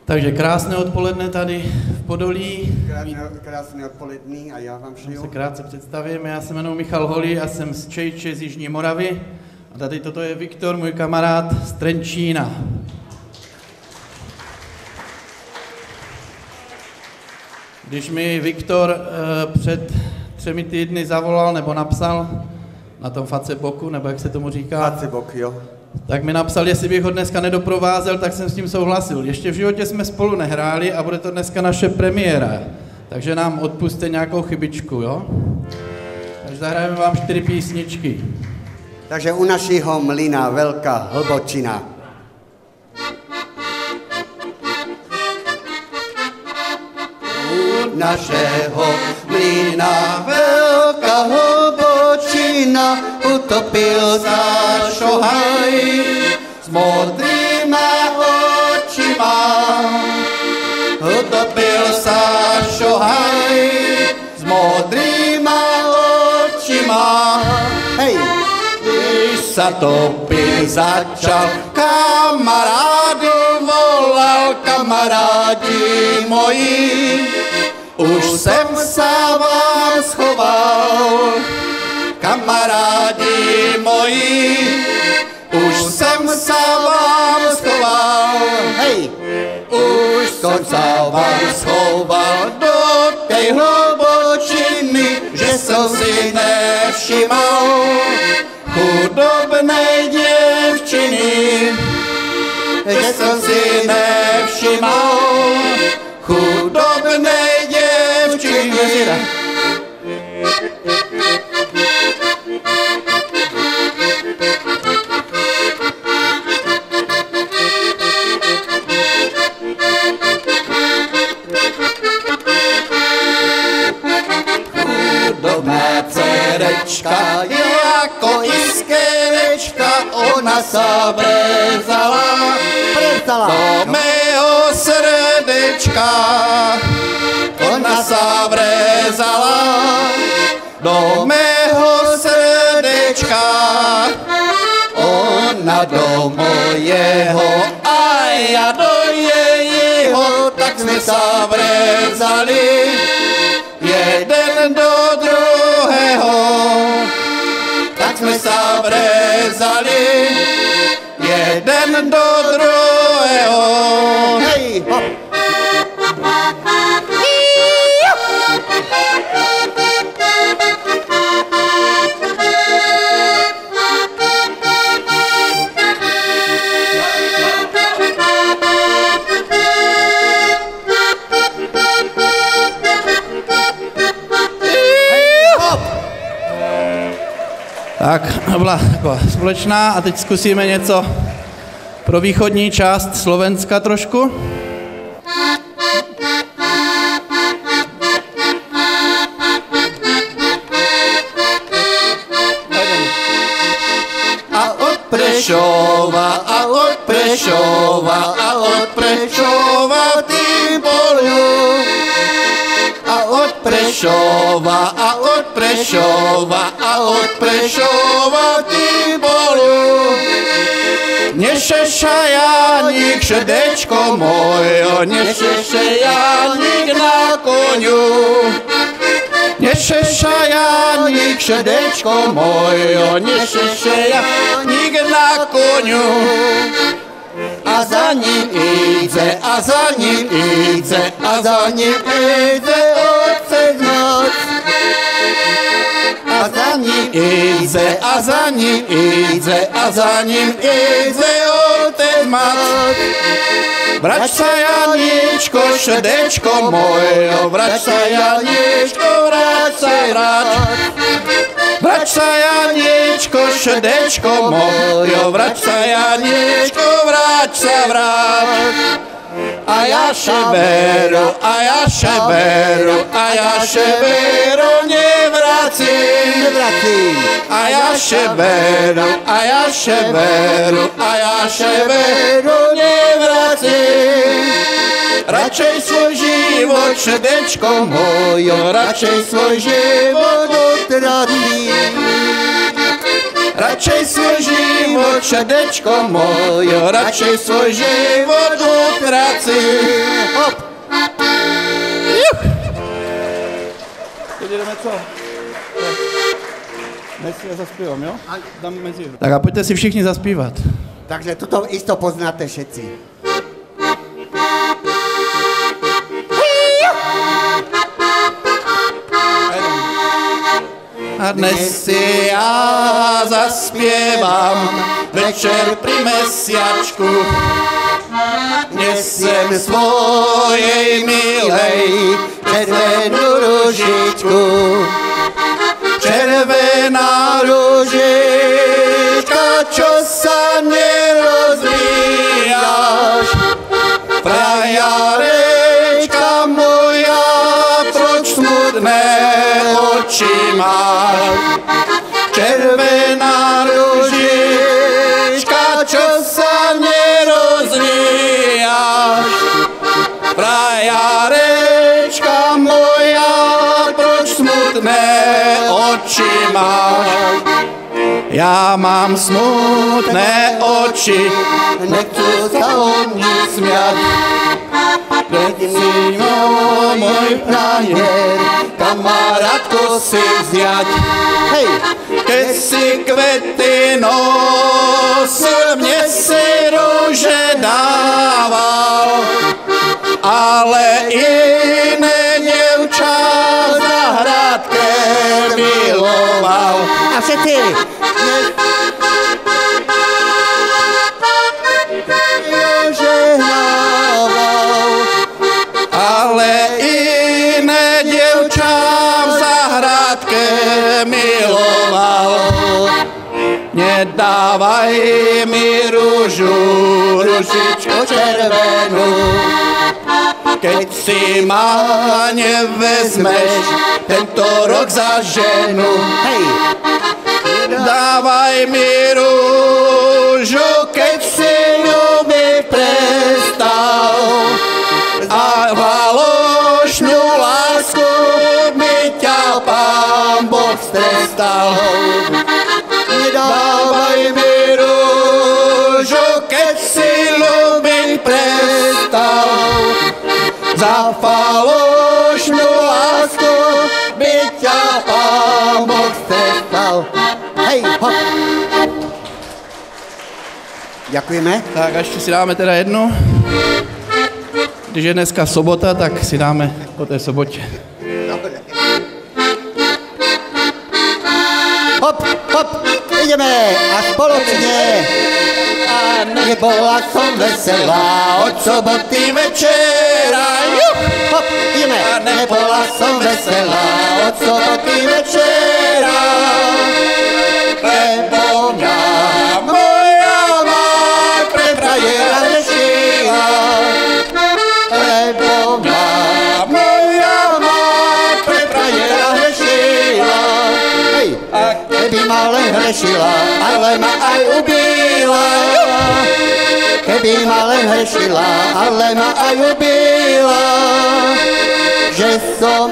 Takže krásné odpoledne tady v Podolí. Krásné odpoledne a já vám přeju. Se krátce představím, já se jmenuji Michal Holý a jsem z Čejče z Jižní Moravy. A tady toto je Viktor, můj kamarád z Trenčína. Když mi Viktor před 3 týdny zavolal nebo napsal na tom Facebooku, nebo jak se tomu říká? Facebook, jo. Tak mi napsal, jestli bych ho dneska nedoprovázel, tak jsem s tím souhlasil. Ještě v životě jsme spolu nehráli a bude to dneska naše premiéra. Takže nám odpuste nějakou chybičku, jo? Takže zahrajeme vám 4 písničky. Takže u našeho mlyna Velká Hlbočina. U našeho mlyna Velká Hlbočina utopil sa šohaj s modrýma očima. Utopil sa šohaj s modrýma očima. Hej! Když sa topit začal, kamarádu volal, kamarádi moji, už jsem sa vám schoval. Kamarádi moji, už jsem sa vám schoval. Hej! Už jsem sa vám schoval do tej hlbočiny, že som si nevšimal chudobnej děvčiny, že som si nevšimal chudobnej děvčiny. Chudobná dcerečka je jako iskerečka, ona sa vrezala do mého srdečka. Ona sa vrezala do mého srdečka. Ona do mojeho a ja do jejího, tak sme sa vrezali jeden do druhého. Tak sme sa vrezali jeden do druhého. Hej, hop! Tak, byla taková společná a teď zkusíme něco pro východní část Slovenska trošku. A od Prešova, a od Prešova, a od Prešova tým polu. A od Prešova, a od Prešova, a od Prešova tým polu. Nešeša Janík, šedečko mojo, nešeše Janík na koňu. Nešeša Janík, šedečko mojo, nešeše Janík na koňu. A za ním ide, a za ním ide, a za ním ide otec noc. A za ním ide, a za ním ide, a za ním ide otec noc. Vrať sa Janíčko, šedečko mojo, vrať sa Janíčko, vrať sa, vrať. Vrať sa Janíčko, šedečko mojo, vrať sa Janíčko, vrať sa, vrať. A ja šeberu, a ja šeberu, a ja šeberu, nevracím. A ja šeberu, a ja šeberu, a ja šeberu, nevracím. Radšej svoj život, šedečko mojo, radšej svoj život utratím. radšej svoj život, šedečko mojo, radšej svoj život utracím. Hop. Teď jdeme co? Dnes si zaspívám, jo? Dám mezi. Tak a pojďte si všichni zaspívat. Takže toto isto poznáte všetci. A dnes si já zaspěvám večer pri mesiačku. Nesem svojej milej červenú ružičku. Červená ružička, čo sa nerozvíjaš. Frajarečka moja, proč smutné oči máš. Červená ružička, čo sa nerozvíjaš. Frajarečka moja, proč smutné oči máš. Já mám smutné oči, Nechcú sa o nic smiať. Keď si môj frajer, kamarátko si vziať. Hej! keď si kvety nosil, mne si rúže dával, ale iné dievča v zahradke miloval. A všetci! Ale iné dievča v zahradke miloval. Nedávaj mi rúžu, ružičku červenú, keď si ma nevezmeš tento rok za ženu. Hej! Dávaj mi rúžu, keď si ľúbiť prestal, a falošnú lásku mi ťa Pán Boh strestal. Dávaj mi rúžu, keď si ľúbiť prestal, za falošnú lásku by ťa Pán Boh strestal. Hej! Hop! Ďakujeme. Tak a ještě si dáme teda jednu. Když je dneska sobota, tak si dáme po té sobotě. Hop, hop, ideme a spoločne. A nebola som veselá od soboty večera. Hop, ideme. A nebola som veselá od soboty večera. Lebo mňa moja mať pre frajera hrešila. Lebo mňa moja mať pre frajera hrešila. Hej, a keby ma len hrešila, ale ma aj ubila. Keby ma len hrešila, ale ma aj ubila. Že som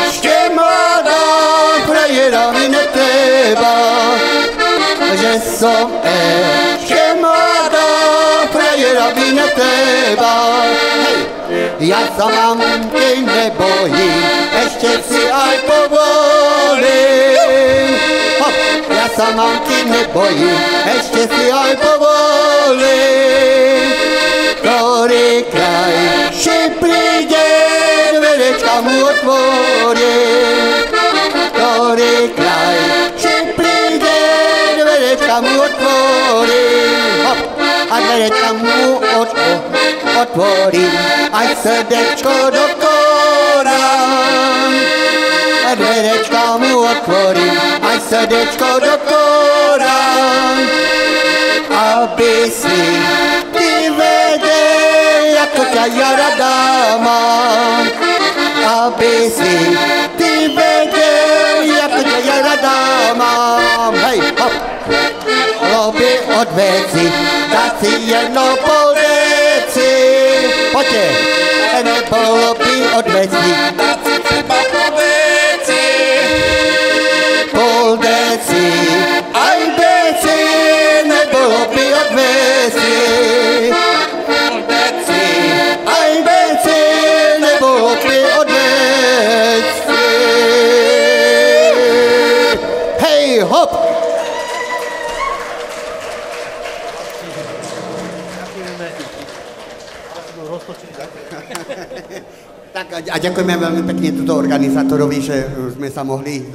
ešte mladá, frajera mi netreba. Že som ešte mladá, frajera mi netreba. Hej, ja sa mamky nebojím, ešte si aj povolím. Hop, ja sa mamky nebojím, ešte si aj povolím. Ktorý kraj ši príde, dverečka mu otvorím. Ktorý kraj ši príde, dverečka mu otvorím. Hop, a dverečka mu otvorím, aj srdečko do korán. A dverečka mu otvorím, aj srdečko do korán. Aby si ty vedel, ako ťa ja rada mám. Aby si ty vedel, ako ťa ja rada mám. Hej, hop! Robi od veci, dá si jedno pol deci. Poďte! Nebolo by od veci, dá si třeba pol deci. Pol deci, aj bez hej, hop! Tak a ďakujeme veľmi pekne tuto organizátorovi, že sme sa mohli